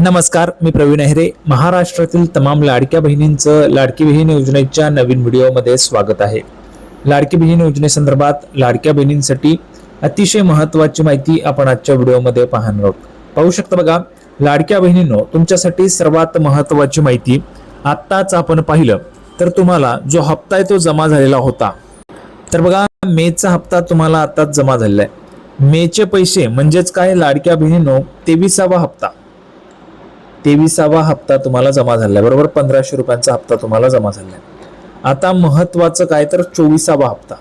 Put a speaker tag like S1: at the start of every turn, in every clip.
S1: नमस्कार, मी प्रवीण अहिरे. महाराष्ट्रातील तमाम लाडक्या बहिणींचं लाडकी बहीण योजनेच्या नवीन व्हिडिओमध्ये स्वागत आहे. लाडकी बहीण योजनेसंदर्भात लाडक्या बहिणींसाठी अतिशय महत्त्वाची माहिती आपण आजच्या व्हिडिओमध्ये पाहणार आहोत. पाहू शकता बघा, लाडक्या बहिणींनो, तुमच्यासाठी सर्वात महत्त्वाची माहिती. आत्ताच आपण पाहिलं तर तुम्हाला जो हप्ता आहे तो जमा झालेला होता. तर बघा, मेचा हप्ता तुम्हाला आताच जमा झालेला आहे. मेचे पैसे म्हणजेच काय लाडक्या बहिणींनो, 23वा हप्ता 23वा हप्ता तुम्हाला जमा झालाय. बरोबर, 1500 रुपयांचा हप्ता तुम्हाला जमा झालाय. आता महत्वाचं काय तर 24वा हप्ता.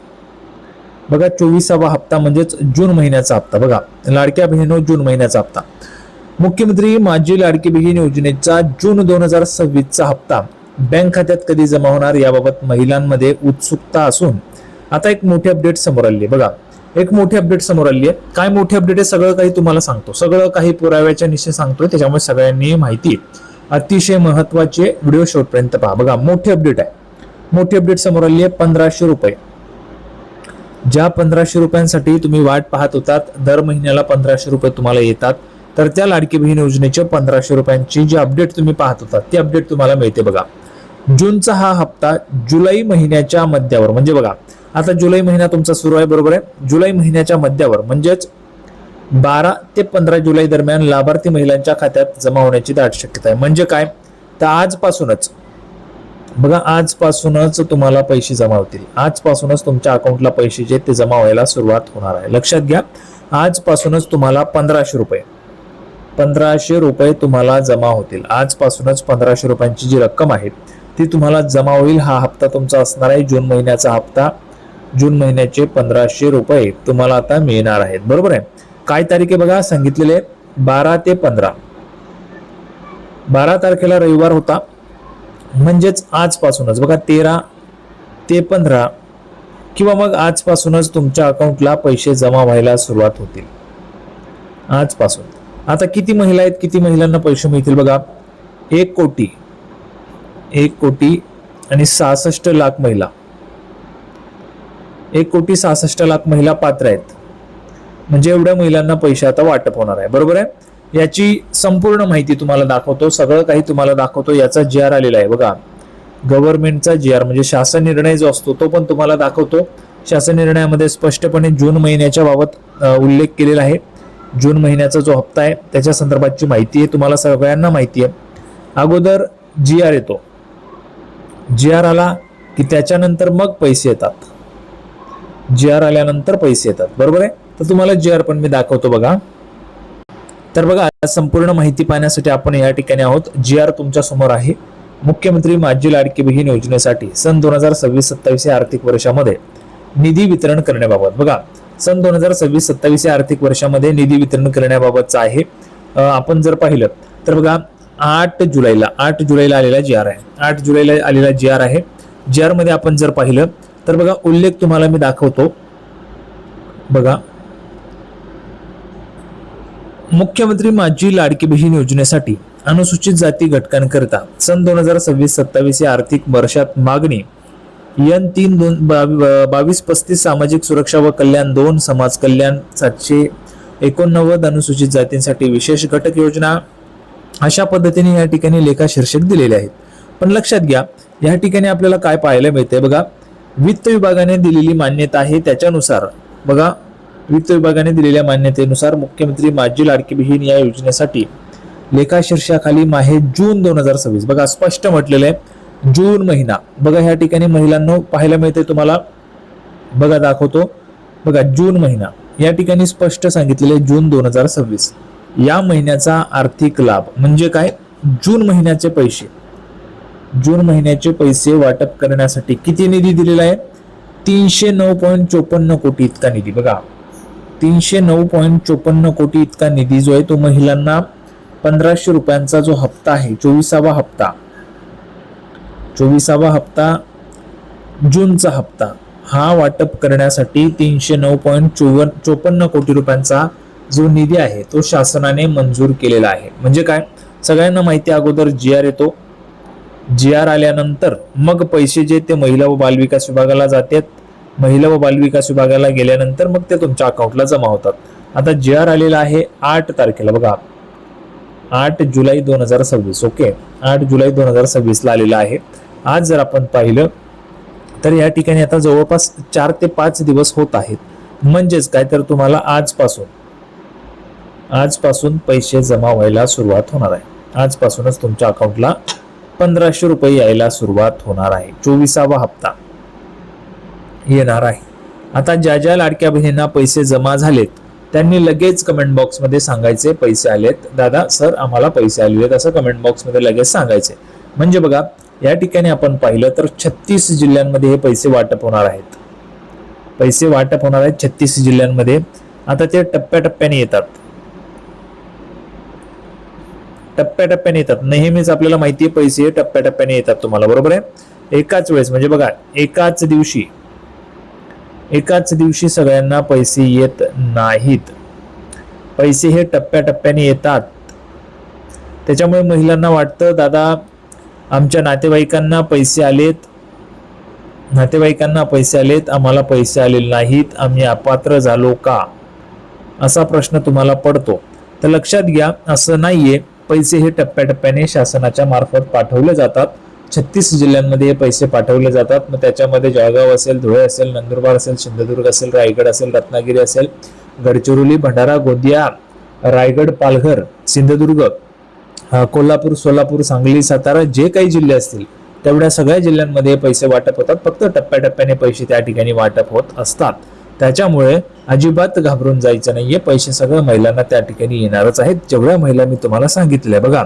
S1: बघा, 24वा हप्ता म्हणजेच जून महिन्याचा हप्ता. बघा लाडक्या बहिणींनो, जून महिन्याचा हप्ता. मुख्यमंत्री माझी लाडकी बहीण योजनेचा जून 2026चा हप्ता बँक खात्यात कधी जमा होणार याबाबत महिलांमध्ये उत्सुकता असून आता एक मोठी अपडेट समोर आली आहे. बघा, एक मोठी अपडेट समोर आली आहे. काय मोठी अपडेट आहे सगळं काही तुम्हाला सांगतो, सगळं काही पुराव्याच्या निश्चय सांगतोय, त्याच्यामुळे सगळ्यांनी माहिती अतिशय महत्वाची व्हिडिओ शेवटपर्यंत पहा. बघा, मोठी अपडेट आहे. मोठी अपडेट समोर आली आहे. 1500 रुपये, ज्या 1500 रुपयांसाठी तुम्ही वाट पाहत होतात, दर महिन्याला 1500 रुपये तुम्हाला येतात, तर त्या लाडकी बहीण योजनेच्या 1500 रुपयांची जी अपडेट तुम्ही पाहत होता ती अपडेट तुम्हाला मिळते. बघा, जूनचा हा हप्ता जुलै महिन्याच्या मध्यावर, म्हणजे बघा आता जुलै महिना तुमचा सुरू आहे. बरोबर आहे, जुलै महिन्याच्या मध्यावर म्हणजेच 12 ते 15 जुलै दरम्यान लाभार्थी महिलांच्या खात्यात जमा होण्याची दाट शक्यता आहे. म्हणजे काय तर आजपासूनच, बघा आजपासूनच तुम्हाला पैसे जमा होतील. आजपासूनच तुमच्या अकाउंटला पैसे जे ते जमा व्हायला सुरुवात होणार आहे. लक्षात घ्या, आजपासूनच तुम्हाला 1500 रुपये तुम्हाला जमा होतील. आजपासूनच 1500 रुपयांची जी रक्कम आहे ती तुम्हाला जमा होईल. हा हप्ता तुमचा असणार आहे जून महिन्याचा हप्ता. जून महिन्याचे 1500 रुपये तुम्हाला आता मिळणार आहेत. बरोबर आहे. काय तारीख आहे बघा, सांगितलेले 12 ते 15. 12 तारखेला रविवार होता, म्हणजेच आजपासूनच बघा 13 ते 15 किंवा मग आजपासूनच तुमच्या अकाउंटला पैसे जमा व्हायला सुरुवात होतील. आजपासून. आता किती महिला आहेत, किती महिलांना पैसे मिळतील बघा, 1 कोटी आणि 66 लाख महिला, 1,66,00,000 महिला पात्र आहेत. म्हणजे एवढ्या महिलांना पैसे आता वाटप होणार आहे. बरोबर आहे. याची संपूर्ण माहिती तुम्हाला दाखवतो, सगळं काही तुम्हाला दाखवतो. याचा GR आलेला आहे बघा, गव्हर्नमेंटचा GR म्हणजे शासन निर्णय जो असतो तो पण तुम्हाला दाखवतो. शासन निर्णयामध्ये स्पष्टपणे जून महिन्याच्या बाबत उल्लेख केलेला आहे. जून महिन्याचा जो हप्ता आहे त्याच्या संदर्भातची माहिती आहे, तुम्हाला सगळ्यांना माहिती आहे. अगोदर GR येतो, GR आला की त्याच्यानंतर मग पैसे येतात. GR आल्यानंतर पैसे येतात. बरोबर आहे. तर तुम्हाला GR पण मी दाखवतो बघा. तर बघा, संपूर्ण माहिती पाहण्यासाठी आपण या ठिकाणी आहोत. GR तुमच्या समोर आहे. मुख्यमंत्री माझी लाडकी बहीण योजनेसाठी सन 2026-27 या आर्थिक वर्षामध्ये निधी वितरण करण्याबाबत. बघा, सन 2026-27 या आर्थिक वर्षामध्ये निधी वितरण करण्याबाबतचं आहे. आपण जर पाहिलं तर बघा 8 जुलैला आलेला GR आहे. 8 जुलैला आलेला GR आहे. GR मध्ये आपण जर पाहिलं तर बघा, उल्लेख तुम्हाला मी दाखवतो. बघा, मुख्यमंत्री माझी लाडकी बहीण योजनेसाठी अनुसूचित जाती घटकांकरिता सन 2026-27 या आर्थिक वर्षात मागणी N3-2235 सामाजिक सुरक्षा व कल्याण 2 समाज कल्याण 789 अनुसूचित जातींसाठी विशेष घटक योजना, अशा पद्धतीने या ठिकाणी लेखा शीर्षक दिलेले आहेत. पण लक्षात घ्या, या ठिकाणी आपल्याला काय पाहायला मिळते बघा, वित्त विभागाने दिलेली मान्यता आहे त्याच्यानुसार. बघा, वित्त विभागाने दिलेल्या मान्यतेनुसार मुख्यमंत्री माझी लाडकी बहीण या योजनेसाठी लेखा शीर्षकाखाली माहे जून 2026. बघा, स्पष्ट म्हटलेलं आहे जून महिना. बघा, ह्या ठिकाणी महिलांना पाहायला मिळते तुम्हाला. बघा, दाखवतो. बघा, जून महिना या ठिकाणी स्पष्ट सांगितलेले जून 2026 या महिन्याचा आर्थिक लाभ म्हणजे काय, जून महिन्याचे पैसे. जून महिन्याचे पैसे वाटप करण्यासाठी किती निधी दिलेला आहे, 309.54 कोटी इतका निधी. बघा, 309.54 कोटी इतका निधी जो आहे तो महिलांना 1500 रुपयांचा जो हप्ता आहे, 24वा हप्ता जूनचा हप्ता, हा वाटप करण्यासाठी 309.54 कोटी रुपयांचा जो निधी आहे तो शासनाने मंजूर केलेला आहे. म्हणजे काय, सगळ्यांना माहिती, अगोदर GR येतो, GR आल्यानंतर मग पैसे जे ते महिला व बालविकास विभागाला जातात. महिला व बालविकास विभागाला गेल्यानंतर मग ते तुमच्या अकाउंटला जमा होतात. आता GR आलेला आहे 8 तारखेला. बघा, 8 जुलै 2026. ओके, 8 जुलै 2026 आलेला आहे. आज जर आपण पाहिलं तर या ठिकाणी आता जवळपास 4 ते 5 दिवस होत आहेत. म्हणजेच काय, तर तुम्हाला आजपासून पैसे जमा व्हायला सुरुवात होणार आहे. आजपासूनच तुमच्या अकाउंटला 1500 रुपये यायला सुरुवात होणार आहे. 24वा हप्ता येणार आहे. आता ज्या ज्या लाडक्या बहिणींना पैसे जमा झालेत त्यांनी लगेच कमेंट बॉक्स मध्ये सांगायचे पैसे आलेत दादा, सर आम्हाला पैसे आलेत, असं कमेंट बॉक्स मध्ये लगेच सांगायचे. म्हणजे बघा, या ठिकाणी आपण पाहिलं तर 36 जिल्ह्यांमध्ये हे पैसे वाटप होणार आहेत. पैसे वाटप होणार आहेत 36 जिल्ह्यांमध्ये. आता ते टप्प्याटप्प्याने येतात. नेहमीच आपल्याला माहिती आहे पैसे टप्प्याटप्प्याने येतात तुम्हाला, बरोबर आहे. एकाच वेळेस म्हणजे बघा, एकाच दिवशी सगळ्यांना पैसे येत नाहीत. पैसे हे टप्प्याटप्प्याने येतात. त्याच्यामुळे महिलांना वाटतं दादा आमच्या नातेवाईकांना पैसे आलेत, आम्हाला पैसे आलेले नाहीत, आम्ही अपात्र झालो का, असा प्रश्न तुम्हाला पडतो. तर लक्षात घ्या, असं नाहीये. पैसे हे टप्प्याटप्प्याने शासनाच्या मार्फत पाठवले जातात. 36 जिल्ह्यांमध्ये हे पैसे पाठवले जातात. मग त्याच्यामध्ये जळगाव असेल, धुळे असेल, नंदुरबार असेल, सिंधुदुर्ग असेल, रायगड असेल, रत्नागिरी असेल, गडचिरोली, भंडारा, गोंदिया, रायगड, पालघर, सिंधुदुर्ग, कोल्हापूर, सोलापूर, सांगली, सातारा, जे काही जिल्हे असतील तेवढ्या सगळ्या जिल्ह्यांमध्ये पैसे वाटप होतात. फक्त टप्प्याटप्प्याने पैसे त्या ठिकाणी वाटप होत असतात. त्याच्यामुळे अजिबात घाबरून जायचं नाहीये. पैसे सगळ्या महिलांना त्या ठिकाणी येणारच आहेत. जेवढ्या महिला मी तुम्हाला सांगितल्या, बघा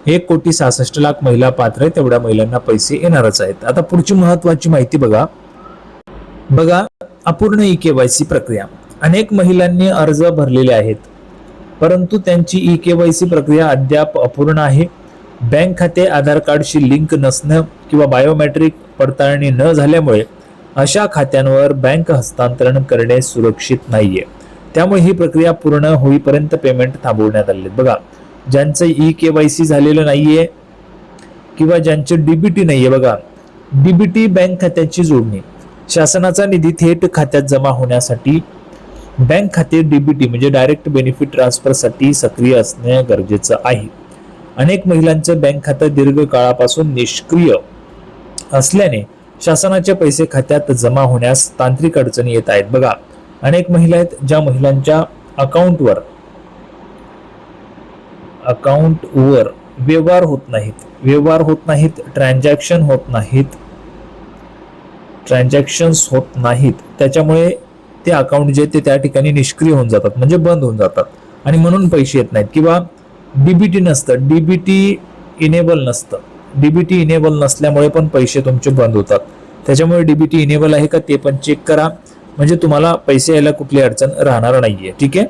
S1: 1,66,00,000 महिला पात्र आहेत, तेवढ्या महिलांना पैसे येणारच आहेत. आता पुढची महत्वाची माहिती बघा, अपूर्ण ई-केवायसी प्रक्रिया. अनेक महिलांनी अर्ज भरलेले आहेत, परंतु त्यांची ई-केवायसी प्रक्रिया अद्याप अपूर्ण आहे. बँक खाते आधार कार्डशी लिंक नसणं किंवा बायोमेट्रिक पडताळणी न झाल्यामुळे अशा खात्यांवर बँक हस्तांतरण करणे सुरक्षित नाहीये. त्यामुळे ही प्रक्रिया पूर्ण होईपर्यंत पेमेंट थांबवण्यात आले. बघा, ज्यांचं ई-केवायसी झालेलं नाहीये किंवा ज्यांचे डीबीटी नाहीये, बघा डीबीटी बँक खात्याची जोडणी, शासनाचा निधी थेट खात्यात जमा होण्यासाठी बँक खाते डीबीटी म्हणजे डायरेक्ट बेनिफिट ट्रान्सफर साठी सक्रिय असणे गरजेचं आहे. अनेक महिलांचं बँक खातं दीर्घ काळापासून निष्क्रिय असल्याने शासनाचे पैसे खात्यात जमा होण्यास तांत्रिक अडचणी येत आहेत. बघा, अनेक महिला आहेत ज्या महिलांच्या अकाउंटवर व्यवहार होत नाहीत, ट्रान्झॅक्शन्स होत नाहीत. त्याच्यामुळे ते अकाउंट जे ते त्या ठिकाणी निष्क्रिय होऊन जातात, म्हणजे बंद होऊन जातात, आणि म्हणून पैसे येत नाहीत. किंवा डीबीटी नसतं, डीबीटी इनेबल नसल्यामुळे पण पैसे तुमचे बंद होतात. त्याच्यामुळे डीबीटी इनेबल आहे का ते पण चेक करा, म्हणजे तुम्हाला पैसे यायला कुठली अडचण राहणार नाहीये. ठीक आहे.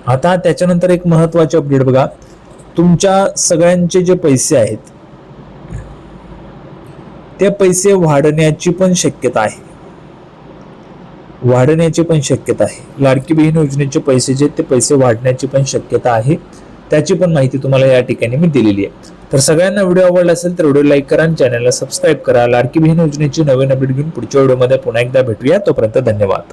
S1: आता त्याच्यानंतर एक महत्वाचे अपडेट बघा, तुमच्या सगळ्यांचे जे पैसे आहेत ते पैसे वाढण्याची पण शक्यता आहे. लाडकी बहीण योजनेचे पैसे जे ते पैसे वाढण्याची पण शक्यता आहे. त्याची पण माहिती तुम्हाला या ठिकाणी मी दिलेली आहे. तर सगळ्यांना व्हिडिओ आवडला असेल तर व्हिडिओ लाईक करा आणि चॅनलला सबस्क्राईब करा. लाडकी बहीण योजनेची नवीन अपडेट घेऊन पुढच्या व्हिडिओमध्ये पुन्हा एकदा भेटूया. तोपर्यंत धन्यवाद.